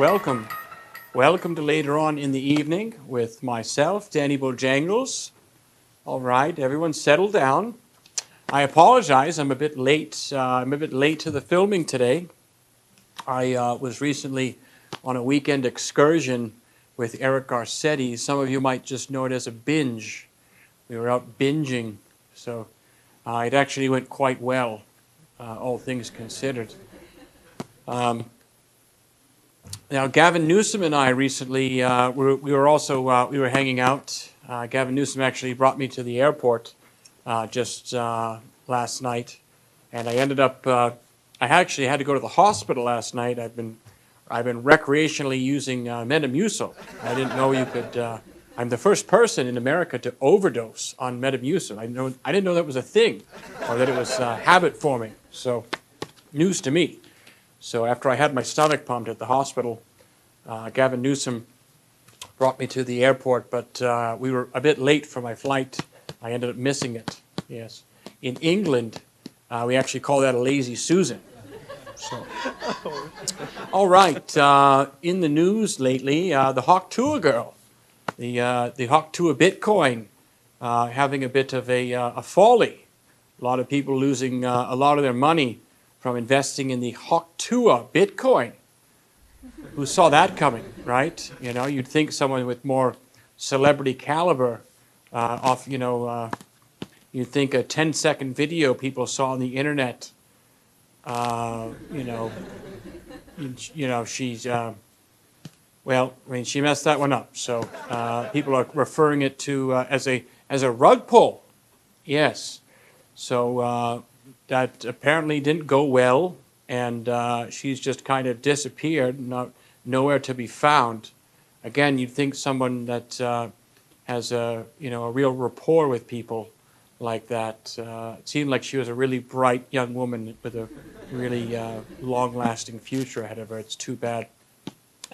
welcome. Welcome to Later On in the Evening with myself, Danny Bojangles. All right, everyone settle down. I apologize, I'm a bit late. I'm a bit late to the filming today. I was recently on a weekend excursion with Eric Garcetti. Some of you might just know it as a binge. We were out binging, so it actually went quite well, all things considered. Now, Gavin Newsom and I recently, we were hanging out. Gavin Newsom actually brought me to the airport just last night, and I ended up. I actually had to go to the hospital last night. I've been recreationally using Metamucil. I didn't know you could. I'm the first person in America to overdose on Metamucil. I didn't know that was a thing, or that it was habit forming. So, news to me. So after I had my stomach pumped at the hospital, Gavin Newsom brought me to the airport, but we were a bit late for my flight. I ended up missing it. Yes, in England, we actually call that a lazy Susan. So, all right. In the news lately, the Hotdog girl, the Hotdog Bitcoin, having a bit of a folly. A lot of people losing a lot of their money from investing in the Hotdog Bitcoin. Who saw that coming, right? You know, you'd think someone with more celebrity caliber, you'd think a 10-second video people saw on the internet. She's, she messed that one up. So people are referring it to as a rug pull. Yes. So that apparently didn't go well, and she's just kind of disappeared, nowhere to be found. Again, you'd think someone that has a real rapport with people like that. It seemed like she was a really bright young woman with a really long-lasting future ahead of her. It's too bad.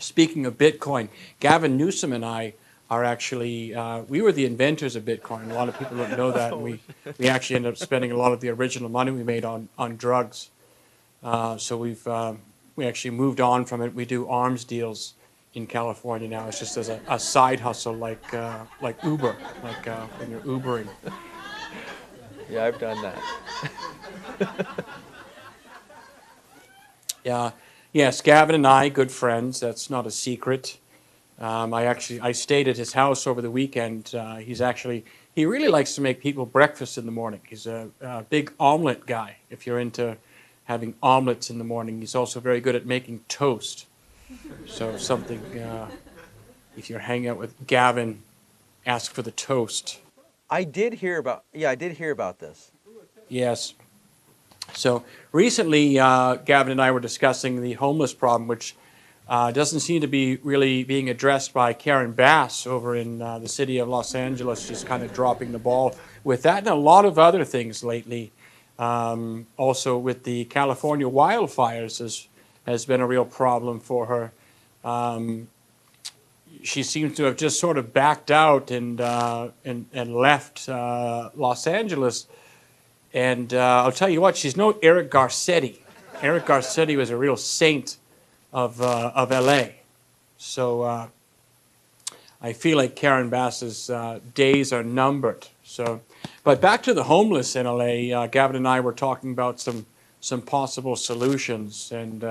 Speaking of Bitcoin, Gavin Newsom and I are actually, we were the inventors of Bitcoin. A lot of people don't know that. And we actually ended up spending a lot of the original money we made on drugs. So we actually moved on from it. We do arms deals in California now. It's just as a side hustle, like Uber, when you're Ubering. Yeah, I've done that. Yeah, yes, Gavin and I, good friends. That's not a secret. I stayed at his house over the weekend. He really likes to make people breakfast in the morning. He's a big omelet guy. If you're into having omelets in the morning, he's also very good at making toast. So something, if you're hanging out with Gavin, ask for the toast. I did hear about this. Yes. So recently, Gavin and I were discussing the homeless problem, which doesn't seem to be really being addressed by Karen Bass over in the city of Los Angeles. She's kind of dropping the ball with that and a lot of other things lately. Also with the California wildfires has been a real problem for her. She seems to have just sort of backed out and left Los Angeles. And I'll tell you what, she's no Eric Garcetti. Eric Garcetti was a real saint of LA. So I feel like Karen Bass's days are numbered. So, but back to the homeless in LA, Gavin and I were talking about some possible solutions and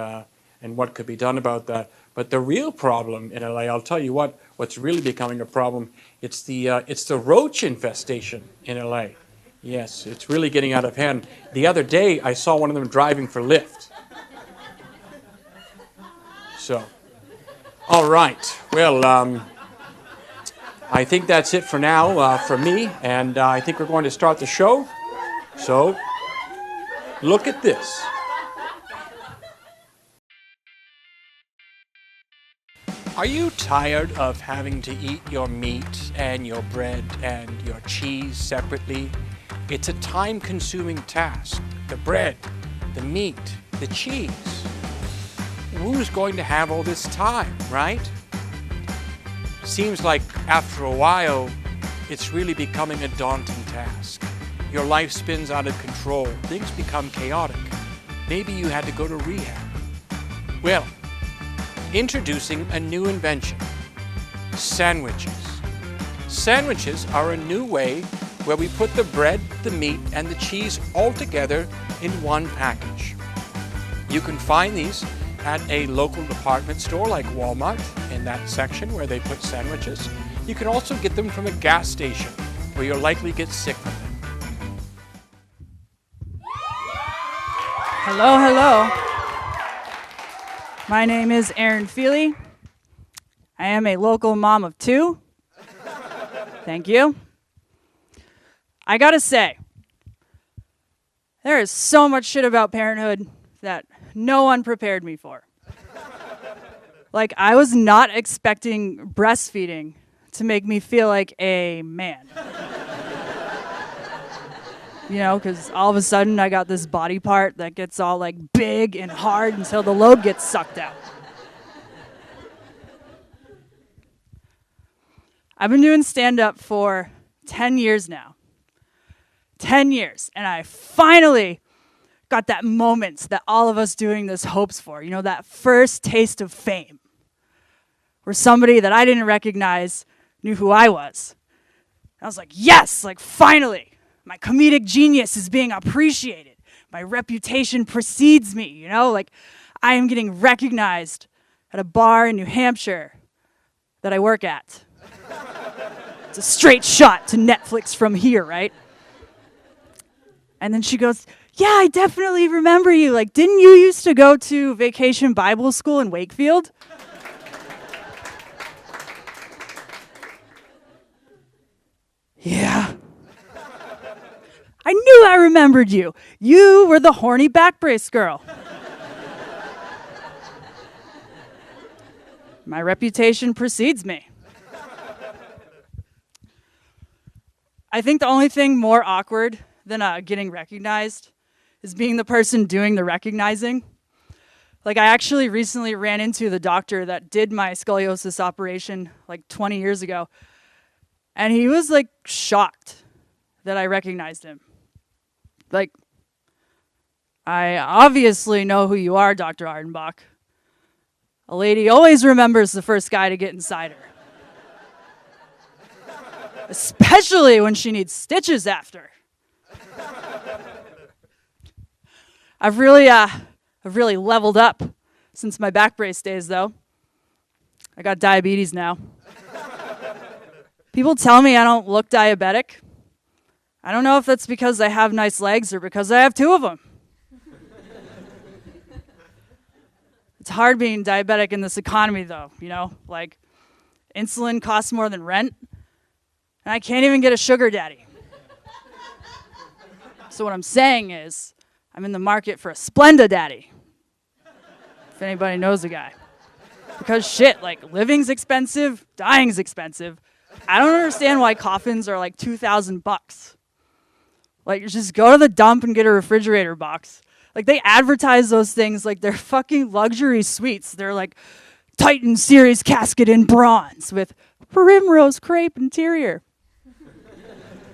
what could be done about that. But the real problem in LA, I'll tell you what's really becoming a problem. It's the roach infestation in LA. Yes, it's really getting out of hand. The other day, I saw one of them driving for Lyft. So, all right. Well, I think that's it for now for me, and I think we're going to start the show. So, look at this. Are you tired of having to eat your meat and your bread and your cheese separately? It's a time-consuming task. The bread, the meat, the cheese. Who's going to have all this time, right? Seems like after a while, it's really becoming a daunting task. Your life spins out of control. Things become chaotic. Maybe you had to go to rehab. Well, Introducing a new invention, sandwiches. Sandwiches are a new way where we put the bread, the meat, and the cheese all together in one package. You can find these at a local department store like Walmart in that section where they put sandwiches. You can also get them from a gas station where you'll likely get sick from them. Hello, hello. My name is Erin Feeley. I am a local mom of 2. Thank you. I gotta say, there is so much shit about parenthood that no one prepared me for. Like, I was not expecting breastfeeding to make me feel like a man. You know, because all of a sudden I got this body part that gets all like big and hard until the load gets sucked out. I've been doing stand-up for 10 years now. 10 years. And I finally got that moment that all of us doing this hopes for. You know, that first taste of fame. Where somebody that I didn't recognize knew who I was. And I was like, yes, like finally. My comedic genius is being appreciated. My reputation precedes me, you know? Like, I am getting recognized at a bar in New Hampshire that I work at. It's a straight shot to Netflix from here, right? And then she goes, yeah, I definitely remember you. Like, didn't you used to go to Vacation Bible School in Wakefield? Yeah. I knew I remembered you. You were the horny back brace girl. My reputation precedes me. I think the only thing more awkward than getting recognized is being the person doing the recognizing. Like, I actually recently ran into the doctor that did my scoliosis operation like 20 years ago, and he was like shocked that I recognized him. Like, I obviously know who you are, Dr. Ardenbach. A lady always remembers the first guy to get inside her. Especially when she needs stitches after. I've really leveled up since my back brace days, though. I got diabetes now. People tell me I don't look diabetic. I don't know if that's because I have nice legs or because I have 2 of them. It's hard being diabetic in this economy, though, you know? Like, insulin costs more than rent, and I can't even get a sugar daddy. So what I'm saying is, I'm in the market for a Splenda daddy. If anybody knows a guy. Because shit, like, living's expensive, dying's expensive. I don't understand why coffins are like $2,000. Like, just go to the dump and get a refrigerator box. Like, they advertise those things like they're fucking luxury suites. They're like Titan Series casket in bronze with primrose crepe interior.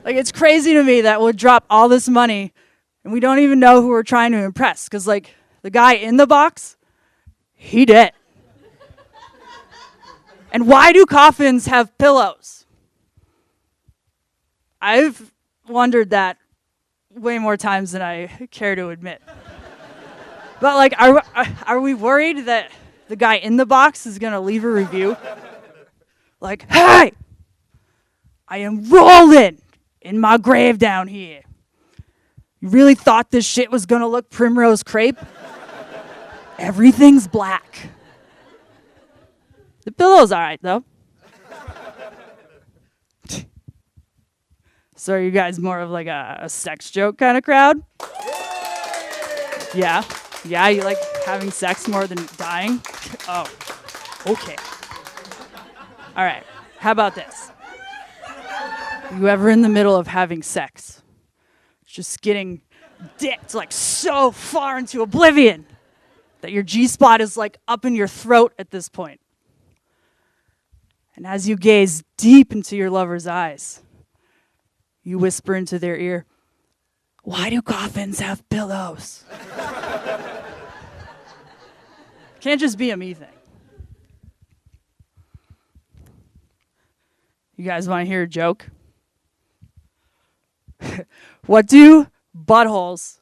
Like, it's crazy to me that we'll drop all this money and we don't even know who we're trying to impress. Because, like, the guy in the box, he dead. And why do coffins have pillows? I've wondered that way more times than I care to admit. But, like, are we worried that the guy in the box is going to leave a review? Like, hey, I am rolling in my grave down here. You really thought this shit was going to look primrose crepe? Everything's black. The pillow's all right, though. So are you guys more of like a sex joke kind of crowd? Yeah? Yeah, you like having sex more than dying? Oh, okay. All right, how about this? You ever in the middle of having sex, just getting dicked like so far into oblivion that your G-spot is like up in your throat at this point? And as you gaze deep into your lover's eyes, you whisper into their ear, "Why do coffins have pillows?" Can't just be a me thing. You guys want to hear a joke? What do buttholes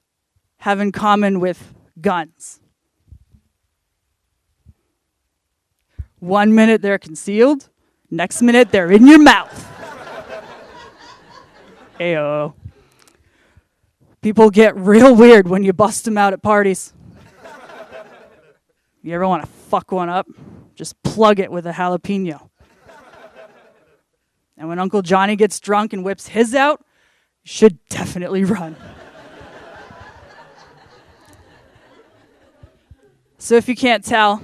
have in common with guns? 1 minute they're concealed, next minute they're in your mouth. Ayo. People get real weird when you bust them out at parties. You ever want to fuck one up? Just plug it with a jalapeno. And when Uncle Johnny gets drunk and whips his out, you should definitely run. So if you can't tell,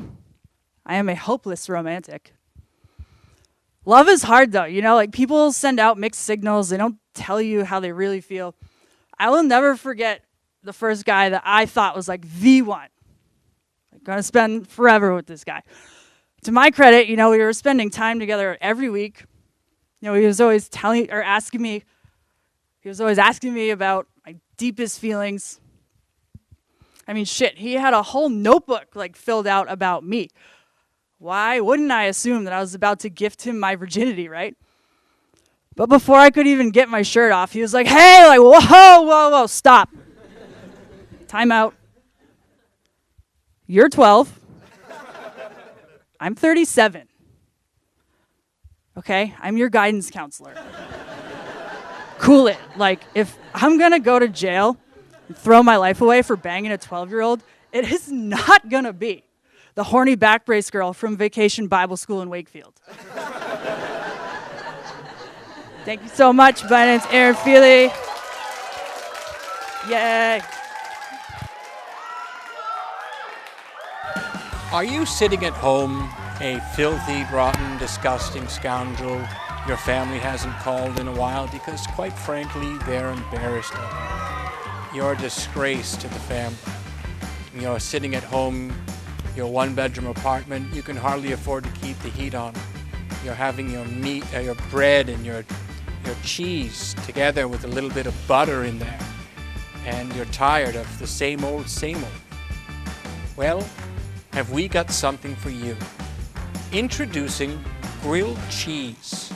I am a hopeless romantic. Love is hard though, you know, like people send out mixed signals, they don't tell you how they really feel. I will never forget the first guy that I thought was like the one. I'm gonna spend forever with this guy. To my credit, you know, we were spending time together every week. You know, he was always asking me about my deepest feelings. I mean, shit, he had a whole notebook like filled out about me. Why wouldn't I assume that I was about to gift him my virginity, right? But before I could even get my shirt off, he was like, hey, like, whoa, stop. Time out. You're 12. I'm 37. Okay? I'm your guidance counselor. Cool it. Like, if I'm going to go to jail and throw my life away for banging a 12-year-old, it is not going to be the horny back brace girl from Vacation Bible School in Wakefield. Thank you so much. My name's Erin Feeley. Yay. Are you sitting at home, a filthy, rotten, disgusting scoundrel your family hasn't called in a while because, quite frankly, they're embarrassed of you? You're a disgrace to the family. You're sitting at home, your one-bedroom apartment, you can hardly afford to keep the heat on. You're having your meat, your bread and your cheese together with a little bit of butter in there. And you're tired of the same old, same old. Well, have we got something for you. Introducing grilled cheese.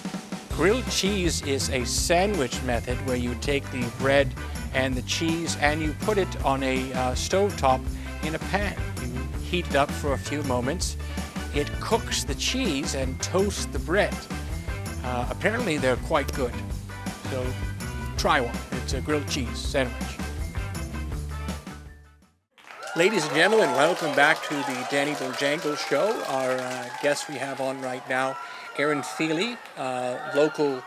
Grilled cheese is a sandwich method where you take the bread and the cheese and you put it on a stovetop in a pan. You heat it up for a few moments. It cooks the cheese and toasts the bread. Apparently they're quite good. So try one. It's a grilled cheese sandwich. Ladies and gentlemen, welcome back to the Danny Bojangles show. Our guest we have on right now, Erin Feeley, local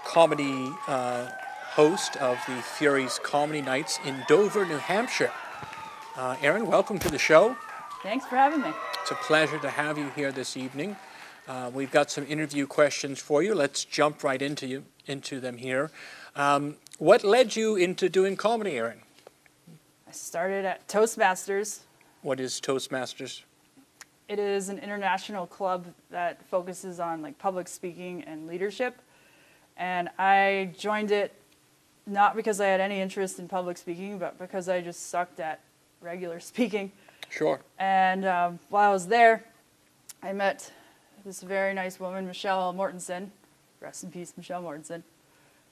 comedy host of the Fury's Comedy Nights in Dover, New Hampshire. Erin, welcome to the show. Thanks for having me. It's a pleasure to have you here this evening. We've got some interview questions for you. Let's jump right into them here. What led you into doing comedy, Erin? I started at Toastmasters. What is Toastmasters? It is an international club that focuses on like public speaking and leadership. And I joined it not because I had any interest in public speaking, but because I just sucked at regular speaking. Sure. And while I was there, I met this very nice woman, Michelle Mortensen. Rest in peace, Michelle Mortensen.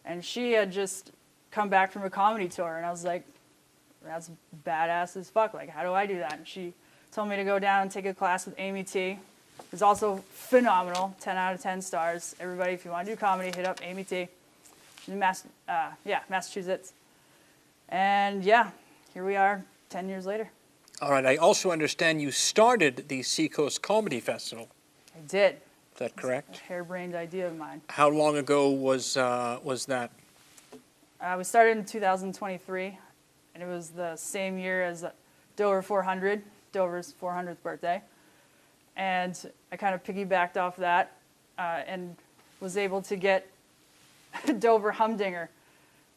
And she had just come back from a comedy tour, and I was like, that's badass as fuck. Like, how do I do that? And she told me to go down and take a class with Amy T. It's also phenomenal, 10 out of 10 stars. Everybody, if you want to do comedy, hit up Amy T. She's in Massachusetts. And yeah, here we are 10 years later. All right. I also understand you started the Seacoast Comedy Festival. I did. Is that correct? A harebrained idea of mine. How long ago was that? We started in 2023, and it was the same year as Dover 400, Dover's 400th birthday. And I kind of piggybacked off that and was able to get Dover Humdinger,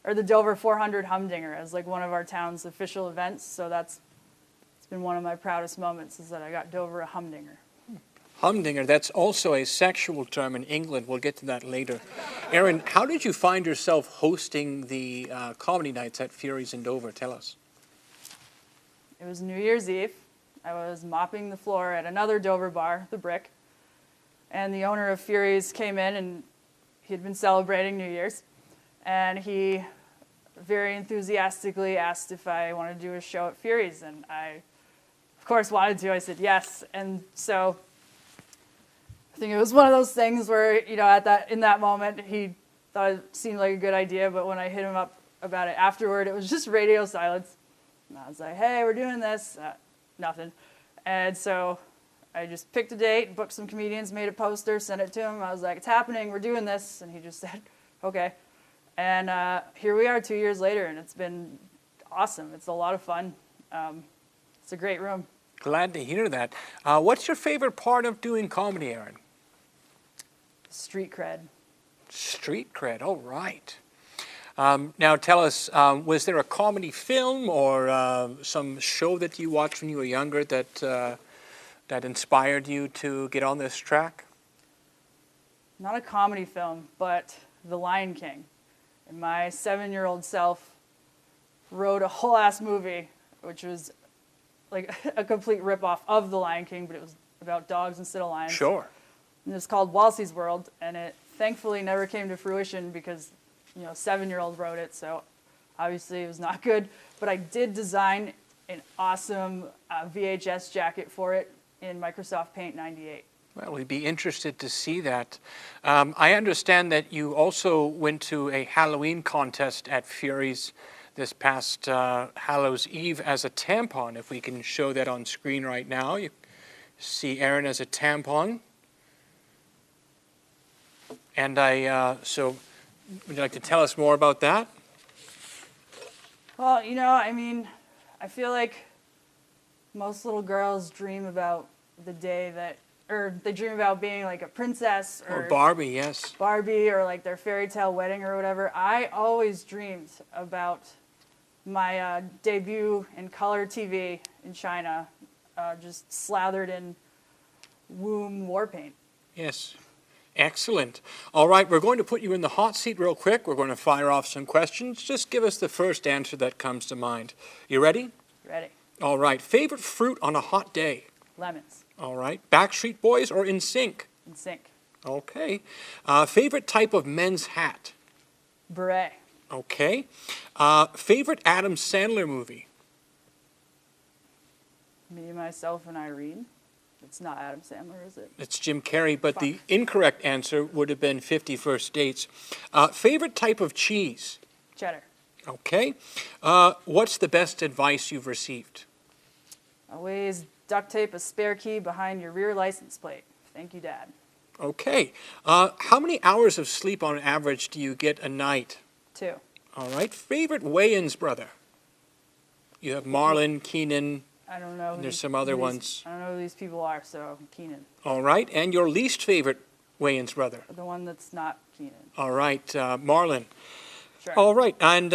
or the Dover 400 Humdinger, as like one of our town's official events. So it's been one of my proudest moments, is that I got Dover a Humdinger. Humdinger, that's also a sexual term in England. We'll get to that later. Erin, how did you find yourself hosting the comedy nights at Fury's in Dover? Tell us. It was New Year's Eve. I was mopping the floor at another Dover bar, The Brick, and the owner of Fury's came in, and he had been celebrating New Year's, and he very enthusiastically asked if I wanted to do a show at Fury's, and I, of course, wanted to. I said yes, and so I think it was one of those things where, in that moment, he thought it seemed like a good idea, but when I hit him up about it afterward, it was just radio silence. And I was like, hey, we're doing this. Nothing. And so I just picked a date, booked some comedians, made a poster, sent it to him. I was like, it's happening, we're doing this. And he just said, okay. And here we are 2 years later, and it's been awesome. It's a lot of fun. It's a great room. Glad to hear that. What's your favorite part of doing comedy, Erin? Street cred. Street cred, all right. Now tell us, was there a comedy film or some show that you watched when you were younger that inspired you to get on this track? Not a comedy film, but The Lion King. And my 7-year-old self wrote a whole ass movie, which was like a complete ripoff of The Lion King, but it was about dogs instead of lions. Sure. And it was called Walsey's World, and it thankfully never came to fruition because, 7-year-old wrote it, so obviously it was not good. But I did design an awesome VHS jacket for it in Microsoft Paint 98. Well, we'd be interested to see that. I understand that you also went to a Halloween contest at Fury's this past Hallows Eve as a tampon. If we can show that on screen right now. You see Erin as a tampon. And so would you like to tell us more about that? Well, I feel like most little girls dream about the day that, or they dream about being like a princess Or Barbie, yes. Barbie, or like their fairy tale wedding or whatever. I always dreamed about my debut in color TV in China, just slathered in womb war paint. Yes. Excellent. All right, we're going to put you in the hot seat real quick. We're going to fire off some questions. Just give us the first answer that comes to mind. You ready? Ready. All right. Favorite fruit on a hot day? Lemons. All right. Backstreet Boys or NSYNC? In sync. Okay. Favorite type of men's hat? Beret. Okay. Favorite Adam Sandler movie? Me, Myself, and Irene. It's not Adam Sandler, is it? It's Jim Carrey, but Fuck. the incorrect answer would have been 50 First Dates. Favorite type of cheese? Cheddar. Okay. What's the best advice you've received? Always duct tape a spare key behind your rear license plate. Thank you, Dad. Okay. How many hours of sleep on average do you get a night? 2. All right. Favorite Wayans brother? You have Marlon, Keenan, I don't know. and there's some other ones. I don't know who these people are, so Keenan. All right. And your least favorite Wayans brother? The one that's not Keenan. All right. Marlon. Sure. All right. And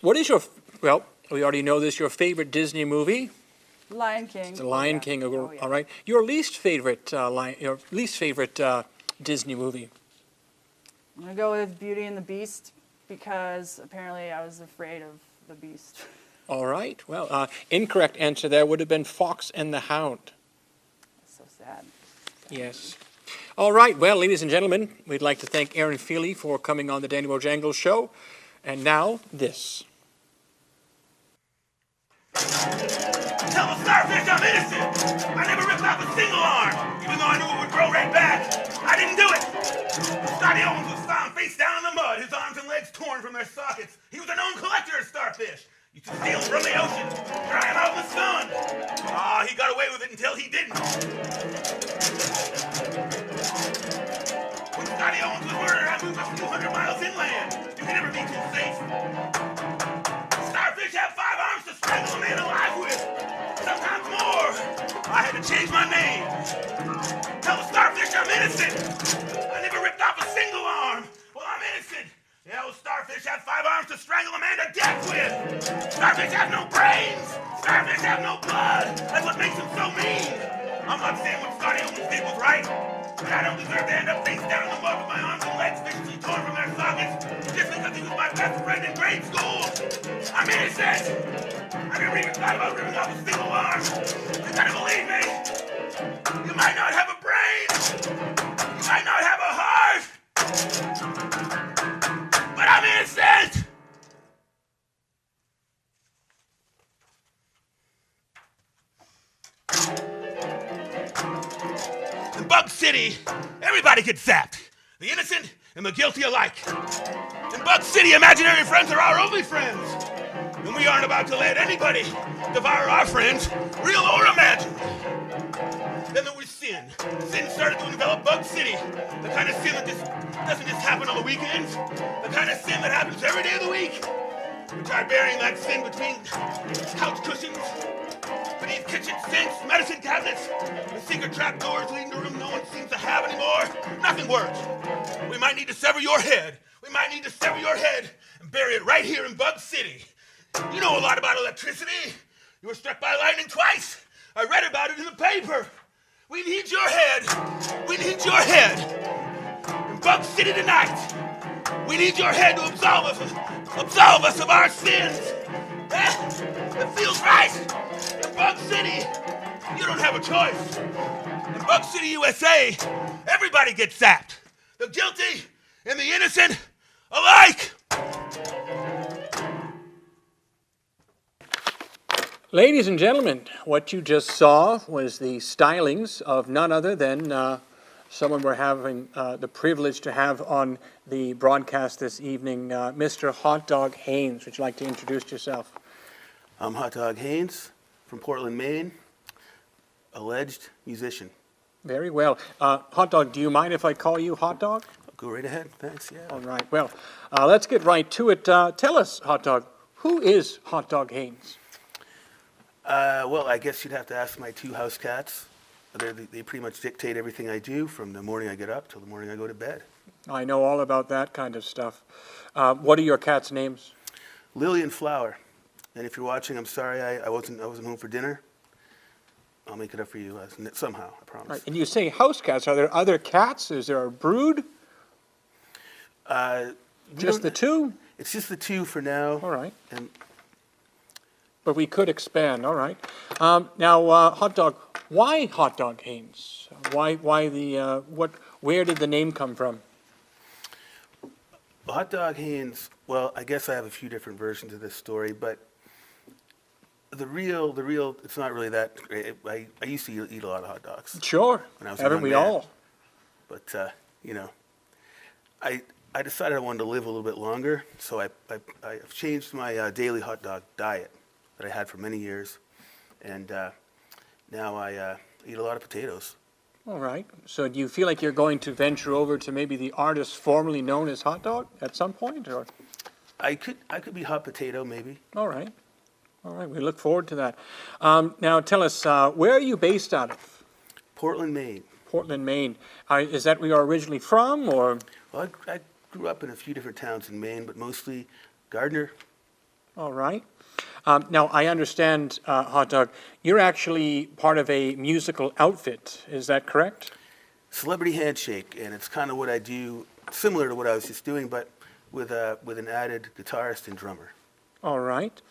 what is your, well, we already know this, your favorite Disney movie? Lion King. The Lion Yeah. King. Oh, yeah. All right. Your least favorite Disney movie? I'm going to go with Beauty and the Beast because apparently I was afraid of the Beast. All right. Well, incorrect answer there would have been Fox and the Hound. That's so sad. Yes. All right. Well, ladies and gentlemen, we'd like to thank Erin Feeley for coming on the Danny Bojangles show. And now, this. Tell the starfish I'm innocent. I never ripped off a single arm, even though I knew it would grow right back. I didn't do it. Scotty Owens was found face down in the mud, his arms and legs torn from their sockets. He was a known collector of starfish. Used to steal from the ocean, dry him out in the sun. He got away with it until he didn't. When Scotty Owens was murdered, I moved a few hundred miles inland. You can never be too safe. Starfish have 5 arms to strangle a man alive with. Sometimes more. I had to change my name. Tell the starfish I'm innocent. I never ripped off a single arm. Well, I'm innocent. Yeah, well, starfish have 5 arms to strangle a man to death with. Starfish have no brains. Starfish have no blood. That's what makes them so mean. I'm not saying what Scotty Owens did was right, but I don't deserve to end up face down in the mud with my arms and legs viciously torn from their sockets just because he was my best friend in grade school. I'm innocent. I never even thought about ripping off a single arm. You gotta believe me. You might not have a brain. You might not have a heart. City, everybody gets zapped. The innocent and the guilty alike. In Bug City, imaginary friends are our only friends. And we aren't about to let anybody devour our friends, real or imagined. Then there was sin. Sin started to envelop Bug City. The kind of sin that doesn't just happen on the weekends. The kind of sin that happens every day of the week. We tried burying that sin between couch cushions, beneath kitchen sinks, medicine cabinets, and secret trap doors leading to a room no one seems to have anymore. Nothing works. We might need to sever your head. We might need to sever your head and bury it right here in Bug City. You know a lot about electricity. You were struck by lightning twice. I read about it in the paper. We need your head. We need your head. In Bug City tonight. We need your head to absolve us of our sins. It feels right. In Bug City, you don't have a choice. In Bug City, USA, everybody gets zapped. The guilty and the innocent alike. Ladies and gentlemen, what you just saw was the stylings of none other than someone we're having the privilege to have on the broadcast this evening, Mr. Hot Dog Haynes. Would you like to introduce yourself? I'm Hot Dog Haines from Portland, Maine, alleged musician. Very well. Hot Dog, do you mind if I call you Hot Dog? Go right ahead, thanks, yeah. All right. Well, let's get right to it. Tell us, Hot Dog, who is Hot Dog Haynes? Well, I guess you'd have to ask my two house cats. They pretty much dictate everything I do from the morning I get up till the morning I go to bed. I know all about that kind of stuff. What are your cats' names? Lily and Flower. And if you're watching, I'm sorry I wasn't home for dinner. I'll make it up for you somehow, I promise. Right. And you say house cats. Are there other cats? Is there a brood? Just the two? It's just the two for now. All right. And But we could expand. All right. Now, Hot Dog, why Hot Dog Haynes? Why the where did the name come from? Hot Dog Haynes, well, I guess I have a few different versions of this story, but the real, it's not really that great. I used to eat a lot of hot dogs. Sure. When I was a Haven't young we man. all? But, I decided I wanted to live a little bit longer, so I've changed my daily hot dog diet that I had for many years, and now I eat a lot of potatoes. All right. So do you feel like you're going to venture over to maybe the artist formerly known as Hot Dog at some point, or? I could be hot potato, maybe. All right. All right. We look forward to that. Now tell us, where are you based out of? Portland, Maine. Portland, Maine. Is that where you're originally from, or? Well, I grew up in a few different towns in Maine, but mostly Gardner. All right. Now, I understand, Hot Dog, you're actually part of a musical outfit. Is that correct? Celebrity Handshake, and it's kind of what I do, similar to what I was just doing, but with an added guitarist and drummer. All right.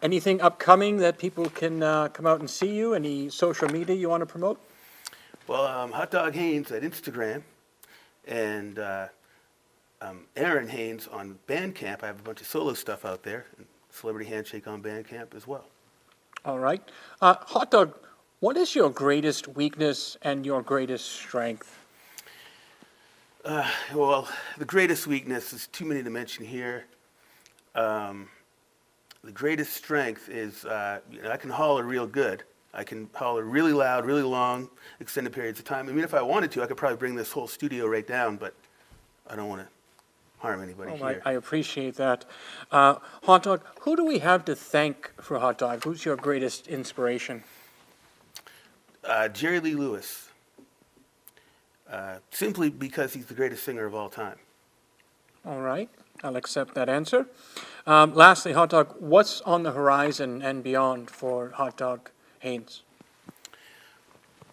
Anything upcoming that people can come out and see you? Any social media you want to promote? Well, Hot Dog Haynes at Instagram, and Erin Haynes on Bandcamp. I have a bunch of solo stuff out there. And Celebrity Handshake on Bandcamp as well. All right. Hot Dog, what is your greatest weakness and your greatest strength? Well, the greatest weakness is too many to mention here. The greatest strength is I can holler real good. I can holler really loud, really long, extended periods of time. I mean, if I wanted to, I could probably bring this whole studio right down, but I don't want to harm anybody here. I appreciate that. Hot Dog, who do we have to thank for Hot Dog? Who's your greatest inspiration? Jerry Lee Lewis. Simply because he's the greatest singer of all time. All right. I'll accept that answer. Lastly, Hot Dog, what's on the horizon and beyond for Hot Dog Haynes?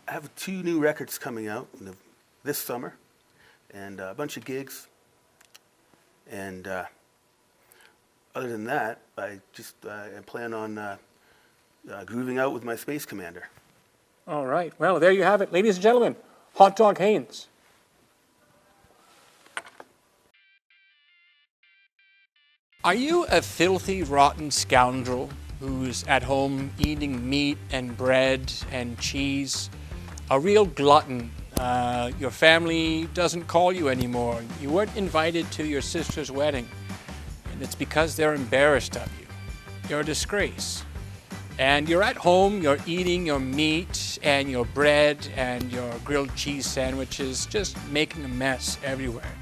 I have 2 new records coming out this summer, and a bunch of gigs. And other than that, I plan on grooving out with my Space Commander. All right. Well, there you have it. Ladies and gentlemen, Hot Dog Haynes. Are you a filthy, rotten scoundrel who's at home eating meat and bread and cheese? A real glutton Your family doesn't call you anymore. You weren't invited to your sister's wedding. And it's because they're embarrassed of you. You're a disgrace. And you're at home, you're eating your meat and your bread and your grilled cheese sandwiches, just making a mess everywhere.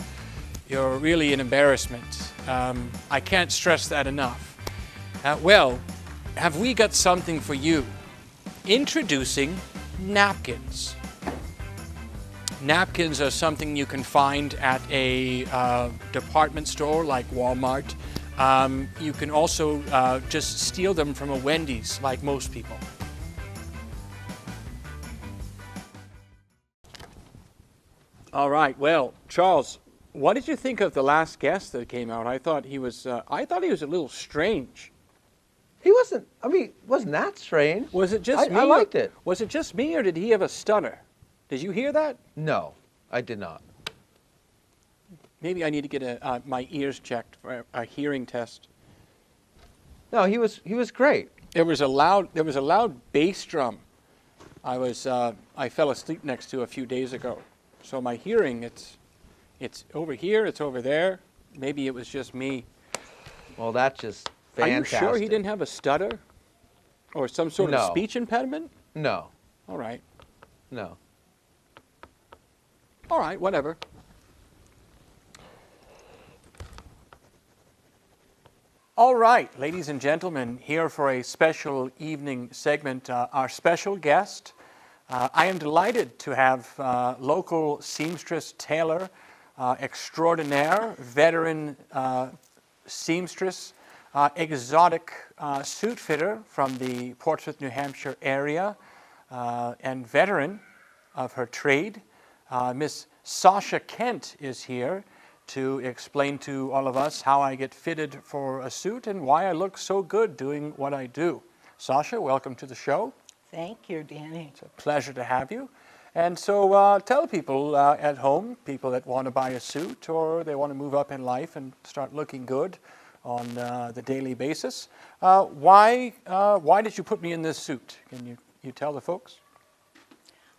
You're really an embarrassment. I can't stress that enough. Well, have we got something for you? Introducing napkins. Napkins are something you can find at a department store like Walmart. You can also just steal them from a Wendy's, like most people. All right. Well, Charles, what did you think of the last guest that came out? I thought he was a little strange. He wasn't. I mean, wasn't that strange? Was it just me? I liked it. Was it just me, or did he have a stutter? Did you hear that? No, I did not. Maybe I need to get my ears checked for a hearing test. No, he was great. There was a loud bass drum. I fell asleep next to a few days ago. So my hearing, it's over here, it's over there. Maybe it was just me. Well, that's just fantastic. Are you sure he didn't have a stutter? Or some sort of speech impediment? No. All right. No. All right, whatever. All right, ladies and gentlemen, here for a special evening segment, our special guest. I am delighted to have local seamstress tailor extraordinaire, veteran seamstress, exotic suit fitter from the Portsmouth, New Hampshire area, and veteran of her trade. Miss Sasha Kent is here to explain to all of us how I get fitted for a suit and why I look so good doing what I do. Sasha, welcome to the show. Thank you, Danny. It's a pleasure to have you. And so tell people at home, people that want to buy a suit or they want to move up in life and start looking good on the daily basis, why did you put me in this suit? Can you tell the folks?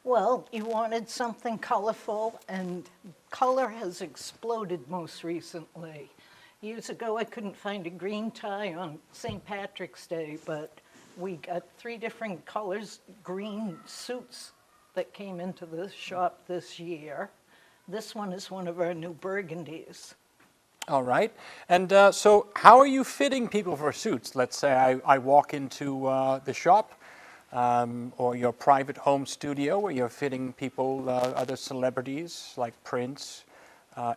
Well, you wanted something colorful, and color has exploded most recently. Years ago, I couldn't find a green tie on St. Patrick's Day, but we got 3 different colors, green suits that came into the shop this year. This one is one of our new burgundies. All right. And so how are you fitting people for suits? Let's say I walk into the shop or your private home studio where you're fitting people, other celebrities like Prince,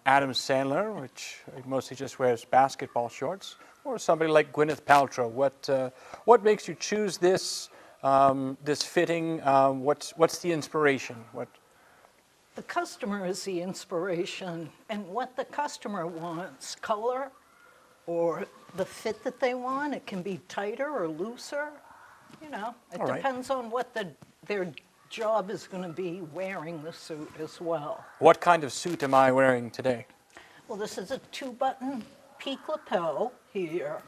Adam Sandler, which mostly just wears basketball shorts, or somebody like Gwyneth Paltrow. What makes you choose this this fitting? What's the inspiration? The customer is the inspiration, and what the customer wants, color or the fit that they want. It can be tighter or looser. You know, it All right. depends on what their job is going to be wearing the suit as well. What kind of suit am I wearing today? Well, this is a 2-button peak lapel here,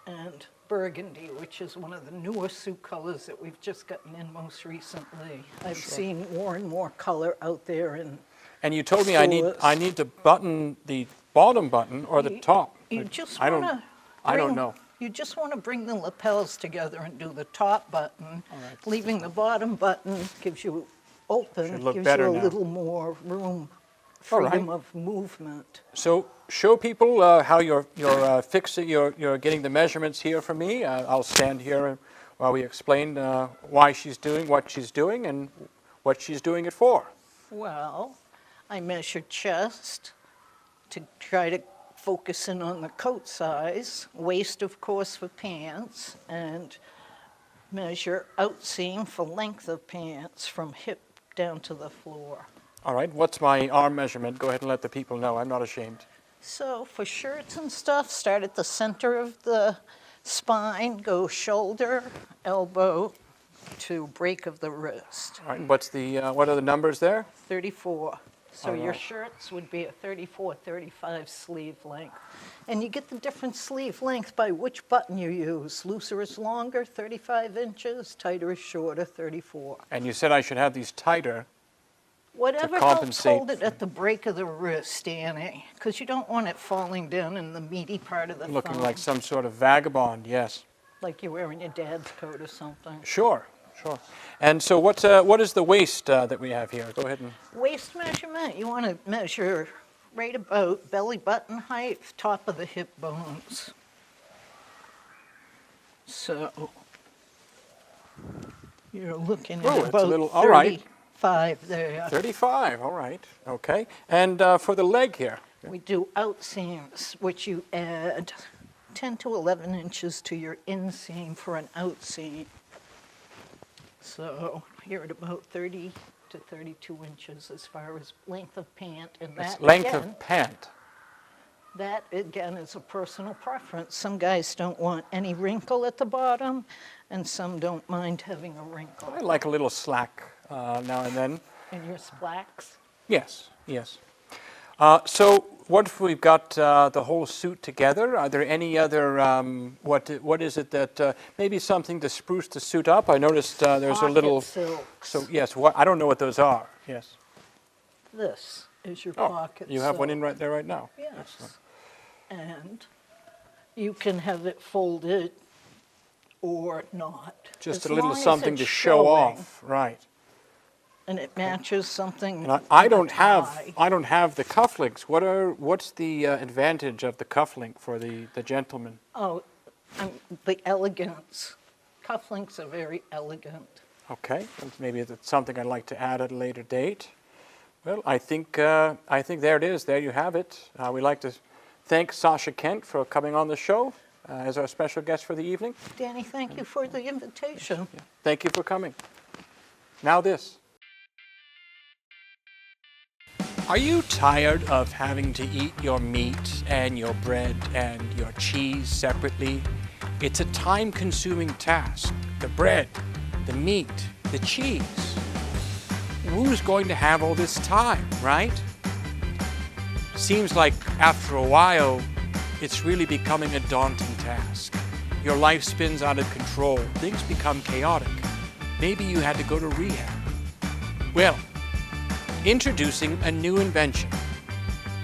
and burgundy, which is one of the newer suit colors that we've just gotten in most recently. I've seen more and more color out there. And you told me I need to button the bottom button or the top. You just I want to. I don't know. You just want to bring the lapels together and do the top button. Leaving the bottom button gives you Should look gives better you a now. little more room, All right. freedom of movement. So show people how you're fixing, you're getting the measurements here for me. I'll stand here while we explain why she's doing what she's doing and what she's doing it for. Well, I measured chest to try to focus in on the coat size, waist, of course, for pants, and measure outseam for length of pants from hip down to the floor. All right, what's my arm measurement? Go ahead and let the people know. I'm not ashamed. So for shirts and stuff, start at the center of the spine, go shoulder, elbow to break of the wrist. All right, and what are the numbers there? 34. So All your right. shirts would be a 34, 35 sleeve length. And you get the different sleeve length by which button you use. Looser is longer, 35 inches, tighter is shorter, 34. And you said I should have these tighter. Whatever helps compensate hold it at the break of the wrist, Annie, because you don't want it falling down in the meaty part of the Looking thumb, like some sort of vagabond, yes. like you're wearing your dad's coat or something. Sure, sure. And so what is the waist that we have here? Go ahead and... Waist measurement, you want to measure right about belly button height, top of the hip bones. So you're looking at it's a about little- all right. 35 there. 35, all right, okay. And for the leg here? We do outseams, which you add 10 to 11 inches to your inseam for an outseam. So you're at about 30 to 32 inches as far as length of pant. And That's that, length again, of pant. that, again, is a personal preference. Some guys don't want any wrinkle at the bottom, and some don't mind having a wrinkle. I like a little slack now and then. And your slacks? Yes, yes. So what if we've got the whole suit together? Are there any other, what is it that, maybe something to spruce the suit up? I noticed there's a little... Pocket silks. So, yes, what, I don't know what those are, yes. This is your Oh, pocket you have one silk. in right there right now. Yes. And you can have it folded or not. Just as a little long as something it's to show showing off, right. And it matches something. And I in don't a have tie. the cufflinks. What's the advantage of the cufflink for the gentleman? Oh, the elegance. Cufflinks are very elegant. Okay, well, maybe it's something I'd like to add at a later date. Well, I think there it is. There you have it. We'd like to thank Sasha Kent for coming on the show as our special guest for the evening. Danny, thank you for the invitation. Thank you for coming. Now this. Are you tired of having to eat your meat and your bread and your cheese separately? It's a time-consuming task. The bread, the meat, the cheese. Who's going to have all this time, right? Seems like after a while, it's really becoming a daunting task. Your life spins out of control. Things become chaotic. Maybe you had to go to rehab. Well, introducing a new invention,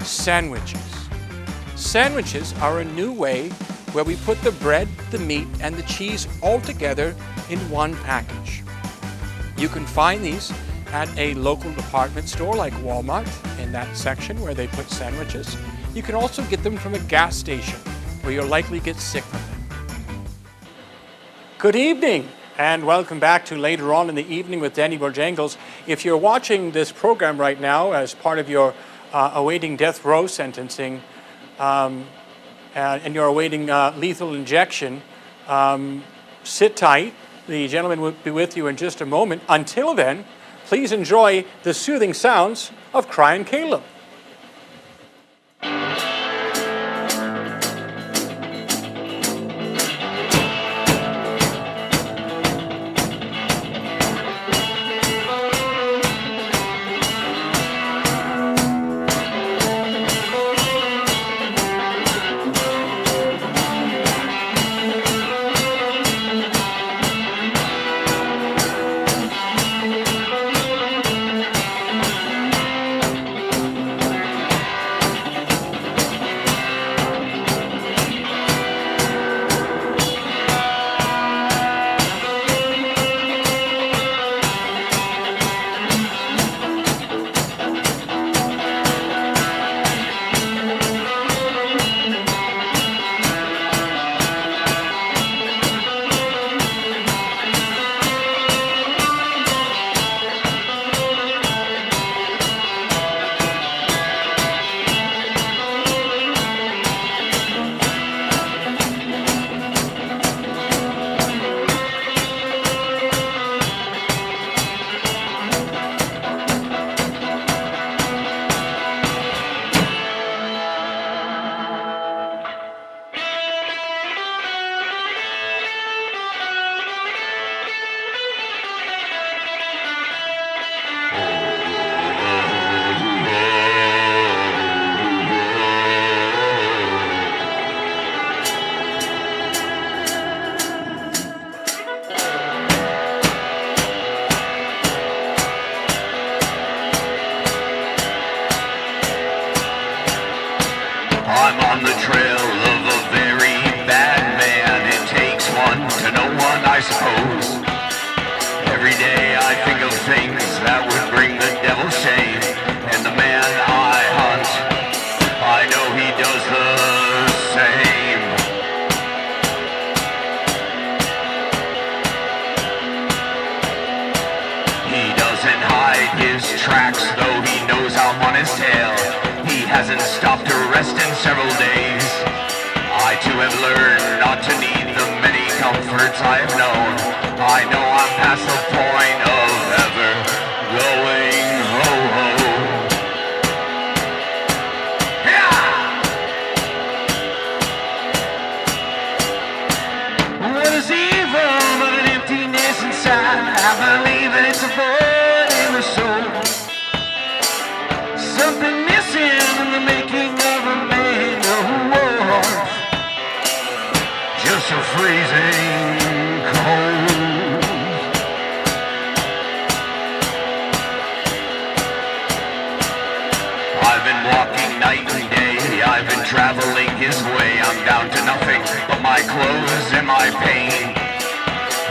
sandwiches. Sandwiches are a new way where we put the bread, the meat, and the cheese all together in one package. You can find these at a local department store like Walmart in that section where they put sandwiches. You can also get them from a gas station where you'll likely get sick with them. Good evening, and welcome back to Later On in the Evening with Danny Bojangles. If you're watching this program right now as part of your awaiting death row sentencing, and you're awaiting lethal injection, sit tight. The gentleman will be with you in just a moment. Until then, please enjoy the soothing sounds of Cryin Caleb. I'm on the trail of a very bad man. It takes one to know one, I suppose. Every day I think of things that would bring the devil shame. And the man I hunt, I know he does the same. He doesn't hide his tracks, though he knows I'm on his tail. He hasn't stopped to rest in several days. I too have learned not to need the many comforts I have known. I know I'm past the point of ever going ho-ho. Yeah! What is evil but an emptiness inside? I believe that it's a void in the soul. Something missing in the making of a man. Oh, just so freezing cold. I've been walking night and day, I've been traveling his way. I'm down to nothing but my clothes and my pain.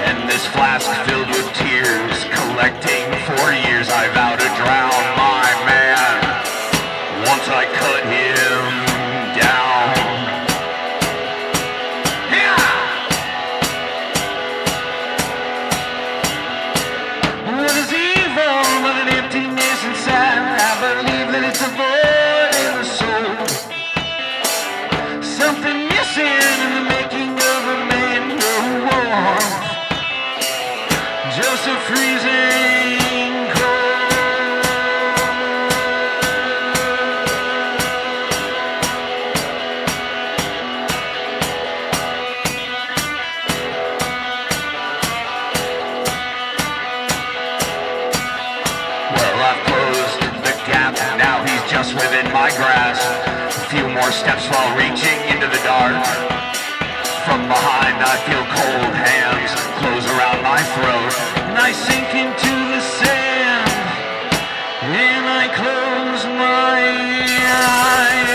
And this flask filled with tears, collecting for years, I vow to drown my man once I cut him down. Yeah! What is evil but an emptiness inside? I believe that it's a void in the soul. Something missing in the making of a man. Oh, just a freezing cold. Well, I've closed the gap, now he's just within my grasp. A few more steps while reaching into the dark. From behind I feel cold hands close around my throat, and I sink into the sand, and I close my eyes.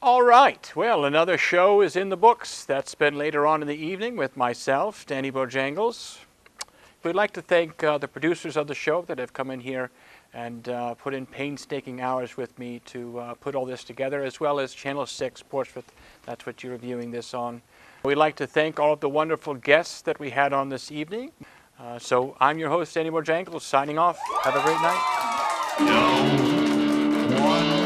All right. Well, another show is in the books. That's been later on in the evening with myself, Danny Bojangles. We'd like to thank the producers of the show that have come in here and put in painstaking hours with me to put all this together, as well as Channel 6, Portsmouth. That's what you're viewing this on. We'd like to thank all of the wonderful guests that we had on this evening. So I'm your host, Danny Bojangles, signing off. Have a great night. No one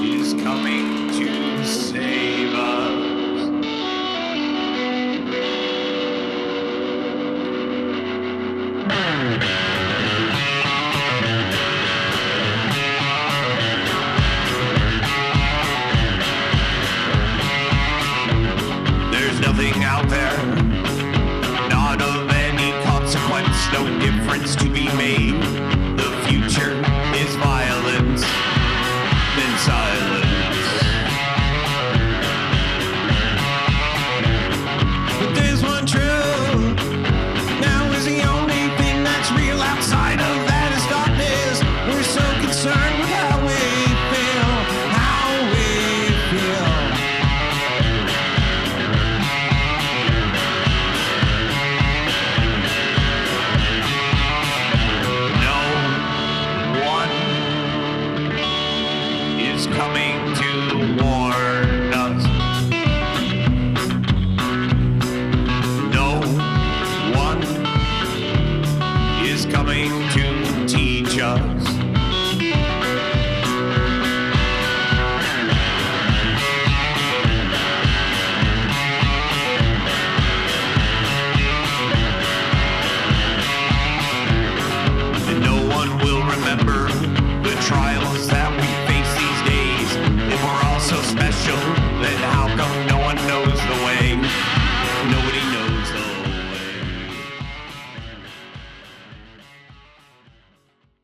is coming to save us. There's nothing out there, not of any consequence, no difference to be made.